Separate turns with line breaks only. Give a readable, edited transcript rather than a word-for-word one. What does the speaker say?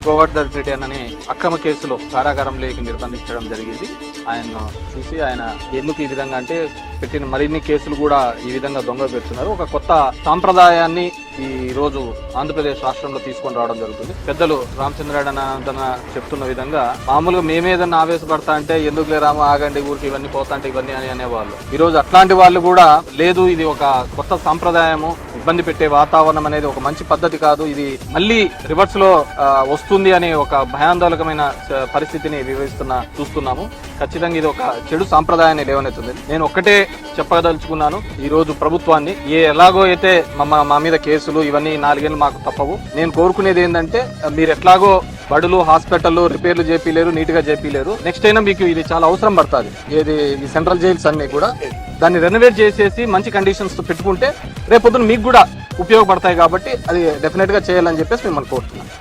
గోవర్ధన్ రెడ్డి అనే అక్రమ కేసులో కారాగారంలోకి నిర్బంధించడం జరిగింది. ఆయన చూసి ఆయన ఎందుకు ఈ విధంగా అంటే పెట్టిన మరిన్ని కేసులు కూడా ఈ విధంగా దొంగ పెడుతున్నారు. ఒక కొత్త సాంప్రదాయాన్ని ఈ రోజు ఆంధ్రప్రదేశ్ రాష్ట్రంలో తీసుకొని రావడం జరుగుతుంది. పెద్దలు రామచంద్రాడన చెప్తున్న విధంగా మామూలుగా మేమేదన్నా ఆవేశపడతా అంటే ఎందుకులే రాము ఆగండి ఊరికి ఇవన్నీ పోతా అంటే ఇవన్నీ అని అనేవాళ్ళు. ఈ రోజు అట్లాంటి వాళ్ళు కూడా లేదు, ఇది ఒక కొత్త సాంప్రదాయము, ఇబ్బంది పెట్టే వాతావరణం అనేది ఒక మంచి పద్ధతి కాదు, ఇది మళ్ళీ రివర్స్ లో వస్తుంది అనే ఒక భయాందోళకమైన పరిస్థితిని చూస్తున్నాము. ఖచ్చితంగా ఇది ఒక చెడు సాంప్రదాయాన్ని లేవనెత్తుంది. నేను ఒక్కటే చెప్పదలుచుకున్నాను, ఈ రోజు ప్రభుత్వాన్ని ఎలాగో అయితే మా మీద కేసులు ఇవన్నీ 4 ఏళ్ళు మాకు తప్పవు. నేను కోరుకునేది ఏంటంటే మీరు ఎట్లాగో బడులు హాస్పిటల్ రిపేర్లు చేపిలేరు, నీట్ గా చేపిలేరు. నెక్స్ట్ అయినా మీకు ఇది చాలా అవసరం పడుతుంది. ఏది ఈ సెంట్రల్ జైల్స్ అన్ని కూడా దాన్ని రెనోవేట్ చేసేసి మంచి కండిషన్స్ తో పెట్టుకుంటే రేపొద్దున మీకు కూడా ఉపయోగపడతాయి. కాబట్టి అది డెఫినెట్ గా చేయాలని చెప్పేసి మిమ్మల్ని కోరుతున్నాను.